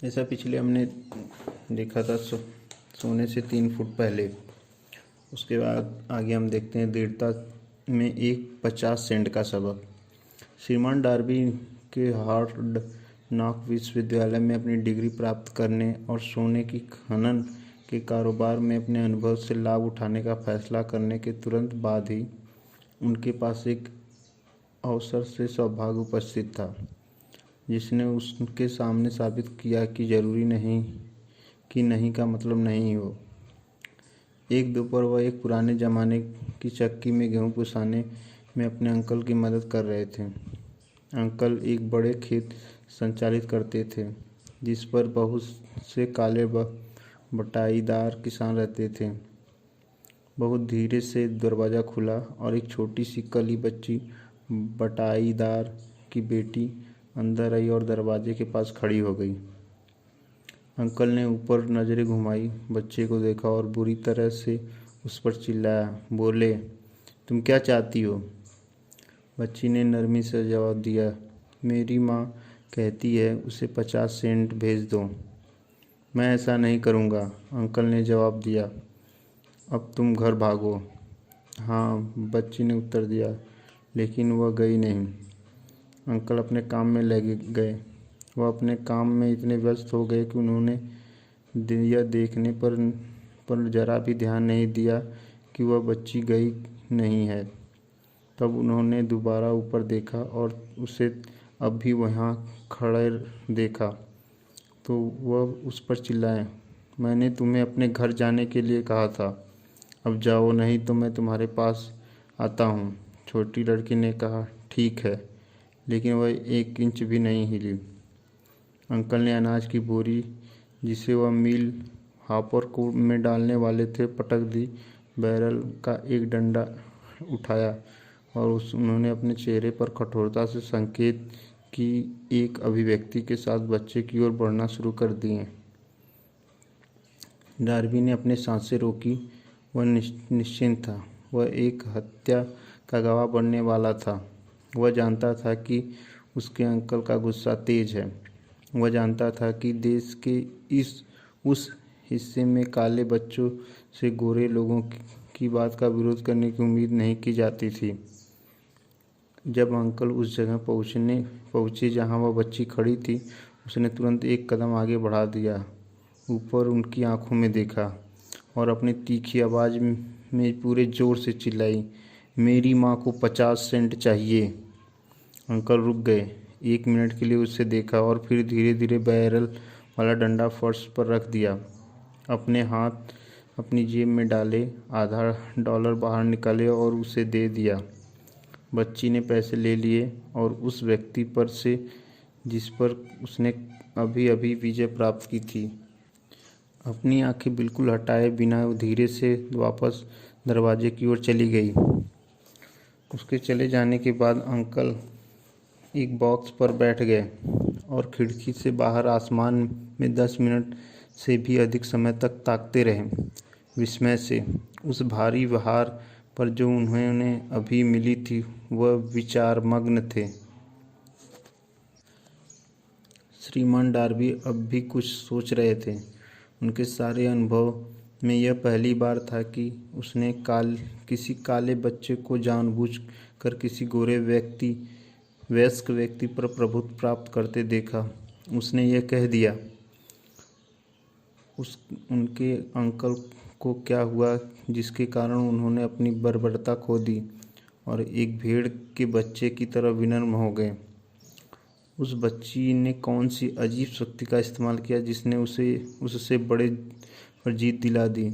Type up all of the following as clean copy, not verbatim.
ऐसा पिछले हमने देखा था सोने से 3 फुट पहले। उसके बाद आगे हम देखते हैं दृढ़ता में एक 50 सेंट का सबक। श्रीमान डार्बी के हार्वर्ड नॉक विश्वविद्यालय में अपनी डिग्री प्राप्त करने और सोने की खनन के कारोबार में अपने अनुभव से लाभ उठाने का फैसला करने के तुरंत बाद ही उनके पास एक अवसर से सौभाग्य उपस्थित था, जिसने उसके सामने साबित किया कि जरूरी नहीं कि नहीं का मतलब नहीं हो। एक दोपहर वह एक पुराने ज़माने की चक्की में गेहूं पिसाने में अपने अंकल की मदद कर रहे थे। अंकल एक बड़े खेत संचालित करते थे, जिस पर बहुत से काले बटाईदार किसान रहते थे। बहुत धीरे से दरवाज़ा खुला और एक छोटी सी कली बच्ची बटाईदार की बेटी अंदर आई और दरवाजे के पास खड़ी हो गई। अंकल ने ऊपर नज़रें घुमाई, बच्चे को देखा और बुरी तरह से उस पर चिल्लाया। बोले, तुम क्या चाहती हो? बच्ची ने नरमी से जवाब दिया, मेरी माँ कहती है उसे 50 सेंट भेज दो। मैं ऐसा नहीं करूँगा, अंकल ने जवाब दिया। अब तुम घर भागो। हाँ, बच्ची ने उत्तर दिया, लेकिन वह गई नहीं। अंकल अपने काम में लगे गए। वह अपने काम में इतने व्यस्त हो गए कि उन्होंने यह देखने पर जरा भी ध्यान नहीं दिया कि वह बच्ची गई नहीं है। तब उन्होंने दोबारा ऊपर देखा और उसे अब भी वहाँ खड़े देखा तो वह उस पर चिल्लाए, मैंने तुम्हें अपने घर जाने के लिए कहा था, अब जाओ, नहीं तो मैं तुम्हारे पास आता हूँ। छोटी लड़की ने कहा, ठीक है, लेकिन वह 1 इंच भी नहीं हिली। अंकल ने अनाज की बोरी, जिसे वह मील हॉपर में डालने वाले थे, पटक दी। बैरल का एक डंडा उठाया और उन्होंने अपने चेहरे पर कठोरता से संकेत की एक अभिव्यक्ति के साथ बच्चे की ओर बढ़ना शुरू कर दिए। डार्बी ने अपने सांसें रोकी। वह निश्चिंत था। वह एक हत्या का गवाह बनने वाला था। वह जानता था कि उसके अंकल का गुस्सा तेज है। वह जानता था कि देश के उस हिस्से में काले बच्चों से गोरे लोगों की बात का विरोध करने की उम्मीद नहीं की जाती थी। जब अंकल उस जगह पहुँचे जहाँ वह बच्ची खड़ी थी, उसने तुरंत एक कदम आगे बढ़ा दिया, ऊपर उनकी आंखों में देखा और अपनी तीखी आवाज़ में पूरे जोर से चिल्लाई, मेरी माँ को 50 सेंट चाहिए। अंकल रुक गए। 1 मिनट के लिए उसे देखा और फिर धीरे धीरे बैरल वाला डंडा फर्श पर रख दिया। अपने हाथ अपनी जेब में डाले, आधा डॉलर बाहर निकाले और उसे दे दिया। बच्ची ने पैसे ले लिए और उस व्यक्ति पर से जिस पर उसने अभी अभी विजय प्राप्त की थी, अपनी आंखें बिल्कुल हटाए बिना धीरे से वापस दरवाजे की ओर चली गई। उसके चले जाने के बाद अंकल एक बॉक्स पर बैठ गए और खिड़की से बाहर आसमान में 10 मिनट से भी अधिक समय तक ताकते रहे, विस्मय से। उस भारी बहार पर जो उन्हें अभी मिली थी, वह विचारमग्न थे। श्रीमान डार्बी अब भी कुछ सोच रहे थे। उनके सारे अनुभव में यह पहली बार था कि उसने किसी काले बच्चे को जानबूझकर किसी गोरे वयस्क व्यक्ति पर प्रभुत्व प्राप्त करते देखा। उसने यह कह दिया, उनके अंकल को क्या हुआ जिसके कारण उन्होंने अपनी बर्बरता खो दी और एक भेड़ के बच्चे की तरह विनम्र हो गए। उस बच्ची ने कौन सी अजीब शक्ति का इस्तेमाल किया जिसने उससे बड़े पर जीत दिला दी?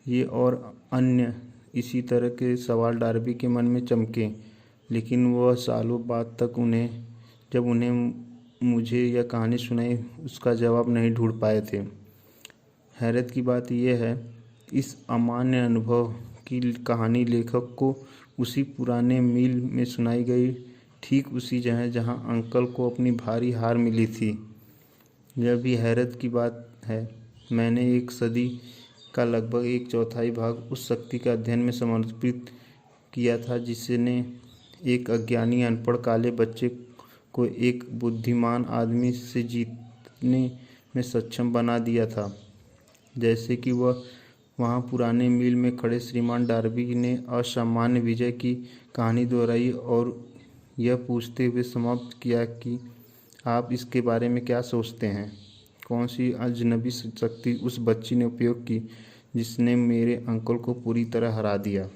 ये और अन्य इसी तरह के सवाल डार्बी के मन में चमके, लेकिन वह सालों बाद तक जब उन्हें मुझे यह कहानी सुनाई, उसका जवाब नहीं ढूंढ पाए थे। हैरत की बात यह है, इस अमान्य अनुभव की कहानी लेखक को उसी पुराने मील में सुनाई गई, ठीक उसी जगह जहां अंकल को अपनी भारी हार मिली थी। यह भी हैरत की बात है, मैंने 1 सदी का लगभग 1/4 भाग उस शक्ति के अध्ययन में समर्पित किया था जिसने एक अज्ञानी अनपढ़ काले बच्चे को एक बुद्धिमान आदमी से देखने में सक्षम बना दिया था। जैसे कि वह वहाँ पुराने मील में खड़े श्रीमान डार्बी ने असामान्य विजय की कहानी दोहराई और यह पूछते हुए समाप्त किया कि आप इसके बारे में क्या सोचते हैं? कौन सी अजनबी शक्ति उस बच्ची ने उपयोग की जिसने मेरे अंकल को पूरी तरह हरा दिया?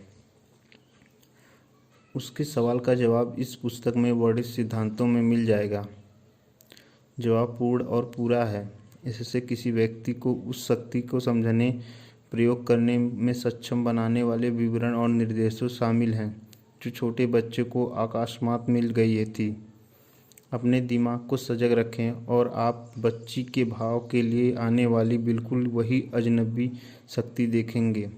उसके सवाल का जवाब इस पुस्तक में वर्णित सिद्धांतों में मिल जाएगा। जवाब पूर्ण और पूरा है। इससे किसी व्यक्ति को उस शक्ति को समझने, प्रयोग करने में सक्षम बनाने वाले विवरण और निर्देशों शामिल हैं जो छोटे बच्चे को अकस्मात मिल गई थी। अपने दिमाग को सजग रखें और आप बच्ची के भाव के लिए आने वाली बिल्कुल वही अजनबी शक्ति देखेंगे।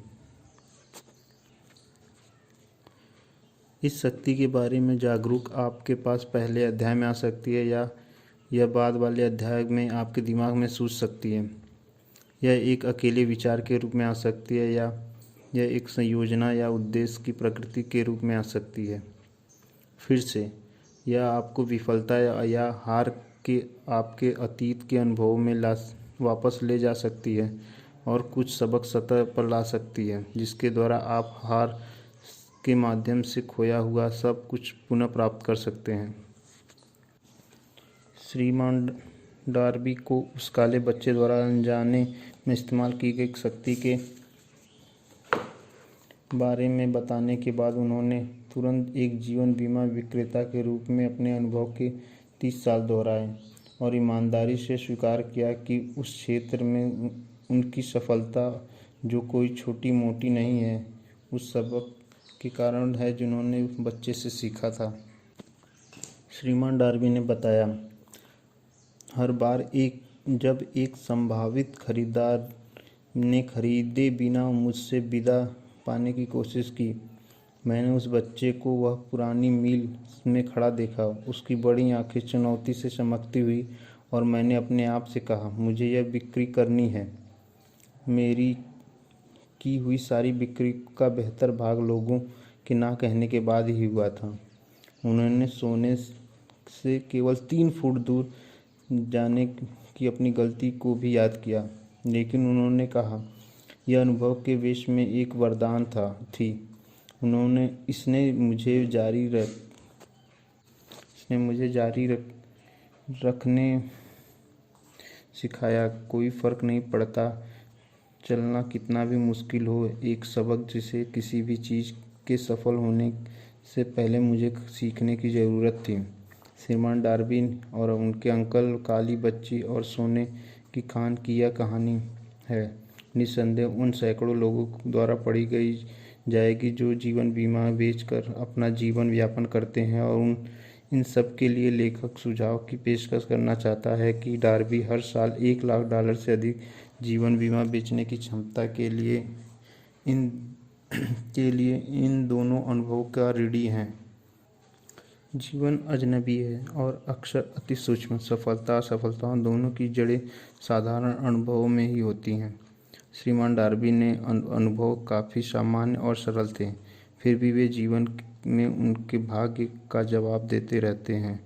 इस शक्ति के बारे में जागरूक आपके पास पहले अध्याय में आ सकती है या यह बाद वाले अध्याय में आपके दिमाग में सूझ सकती है। यह एक अकेले विचार के रूप में आ सकती है या यह एक संयोजना या उद्देश्य की प्रकृति के रूप में आ सकती है। फिर से यह आपको विफलता या हार के आपके अतीत के अनुभवों में वापस ले जा सकती है और कुछ सबक सतह पर ला सकती है जिसके द्वारा आप हार के माध्यम से खोया हुआ सब कुछ पुनः प्राप्त कर सकते हैं। श्रीमान डार्बी को उस काले बच्चे द्वारा अनजाने में इस्तेमाल की गई शक्ति के बारे में बताने के बाद उन्होंने तुरंत एक जीवन बीमा विक्रेता के रूप में अपने अनुभव के 30 साल दोहराए और ईमानदारी से स्वीकार किया कि उस क्षेत्र में उनकी सफलता, जो कोई छोटी मोटी नहीं है, उस सबक के कारण है जिन्होंने उस बच्चे से सीखा था। श्रीमान डार्बी ने बताया, हर बार जब एक संभावित खरीदार ने खरीदे बिना मुझसे विदा पाने की कोशिश की, मैंने उस बच्चे को वह पुरानी मील में खड़ा देखा। उसकी बड़ी आंखें चुनौती से चमकती हुई और मैंने अपने आप से कहा, मुझे यह बिक्री करनी है। मेरी की हुई सारी बिक्री का बेहतर भाग लोगों के ना कहने के बाद ही हुआ था। उन्होंने सोने से केवल 3 फुट दूर जाने की अपनी गलती को भी याद किया, लेकिन उन्होंने कहा, यह अनुभव के वेश में एक वरदान थी। इसने मुझे जारी रखने सिखाया। कोई फर्क नहीं पड़ता चलना कितना भी मुश्किल हो, एक सबक जिसे किसी भी चीज़ के सफल होने से पहले मुझे सीखने की ज़रूरत थी। श्रीमान डार्बी और उनके अंकल काली बच्ची और सोने की खान की यह कहानी है निस्संदेह उन सैकड़ों लोगों द्वारा पढ़ी गई जाएगी जो जीवन बीमा बेचकर अपना जीवन यापन करते हैं। और इन सब के लिए लेखक सुझाव की पेशकश करना चाहता है कि डार्बी हर साल $1,00,000 से अधिक जीवन बीमा बेचने की क्षमता के लिए इन दोनों अनुभवों का ऋणी है। जीवन अजनबी है और अक्सर अति सूक्ष्म। सफलता असफलताओं दोनों की जड़ें साधारण अनुभवों में ही होती हैं। श्रीमान डार्बी ने अनुभव काफ़ी सामान्य और सरल थे, फिर भी वे जीवन में उनके भाग्य का जवाब देते रहते हैं।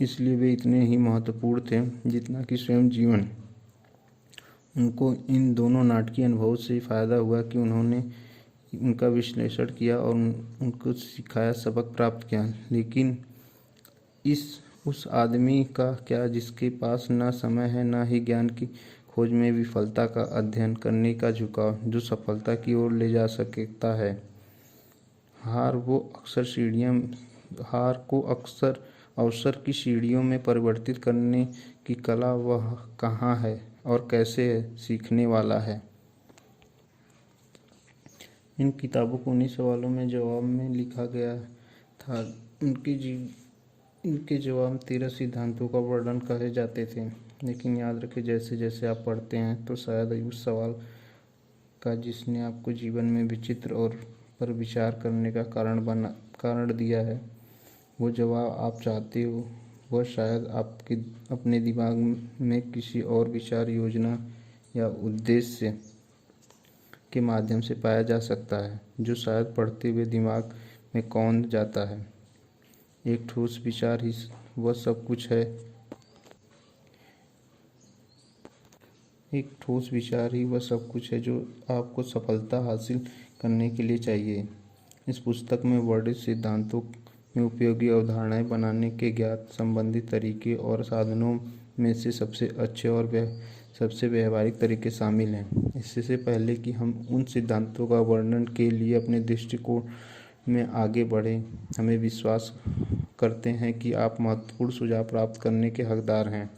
इसलिए वे इतने ही महत्वपूर्ण थे जितना कि स्वयं जीवन। उनको इन दोनों नाटकीय अनुभवों से फ़ायदा हुआ कि उन्होंने उनका विश्लेषण किया और उनको सिखाया, सबक प्राप्त किया। लेकिन उस आदमी का क्या जिसके पास न समय है न ही ज्ञान की खोज में विफलता का अध्ययन करने का झुकाव जो सफलता की ओर ले जा सकता है। हार को अक्सर अवसर की सीढ़ियों में परिवर्तित करने की कला वह कहाँ है और कैसे है, सीखने वाला है। इन किताबों को उन्हीं सवालों में जवाब में लिखा गया था। इनके जवाब 13 सिद्धांतों का वर्णन कहे जाते थे। लेकिन याद रखें, जैसे जैसे आप पढ़ते हैं तो शायद उस सवाल का जिसने आपको जीवन में विचित्र और पर विचार करने का कारण दिया है, वो जवाब आप चाहते हो, वह शायद आपके अपने दिमाग में किसी और विचार, योजना या उद्देश्य के माध्यम से पाया जा सकता है, जो शायद पढ़ते हुए दिमाग में कौंध जाता है। एक ठोस विचार ही वह सब कुछ है एक ठोस विचार ही वह सब कुछ है जो आपको सफलता हासिल करने के लिए चाहिए। इस पुस्तक में वर्णित सिद्धांतों में उपयोगी अवधारणाएं बनाने के ज्ञात संबंधित तरीके और साधनों में से सबसे अच्छे और सबसे व्यावहारिक तरीके शामिल हैं। इससे पहले कि हम उन सिद्धांतों का वर्णन के लिए अपने दृष्टिकोण में आगे बढ़ें, हमें विश्वास करते हैं कि आप महत्वपूर्ण सुझाव प्राप्त करने के हकदार हैं।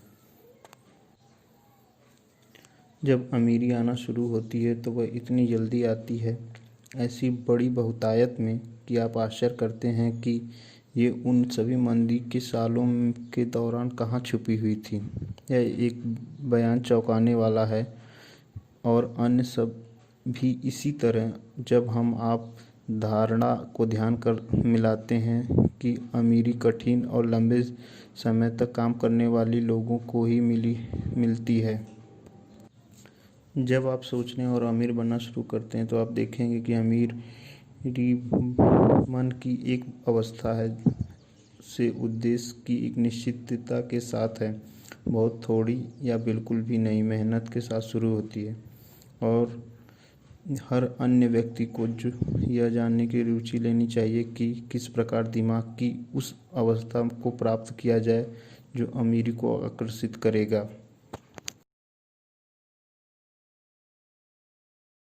जब अमीरी आना शुरू होती है तो वह इतनी जल्दी आती है, ऐसी बड़ी बहुतायत में, कि आप आश्चर्य करते हैं कि ये उन सभी मंदी के सालों के दौरान कहाँ छुपी हुई थी। यह एक बयान चौंकाने वाला है और अन्य सब भी इसी तरह। जब हम आप धारणा को ध्यान कर मिलाते हैं कि अमीरी कठिन और लंबे समय तक काम करने वाली लोगों को ही मिलती है। जब आप सोचने और अमीर बनना शुरू करते हैं तो आप देखेंगे कि अमीरी मन की एक अवस्था है से उद्देश्य की एक निश्चितता के साथ है, बहुत थोड़ी या बिल्कुल भी नहीं मेहनत के साथ शुरू होती है। और हर अन्य व्यक्ति को जो यह जानने की रुचि लेनी चाहिए कि किस प्रकार दिमाग की उस अवस्था को प्राप्त किया जाए जो अमीरी को आकर्षित करेगा।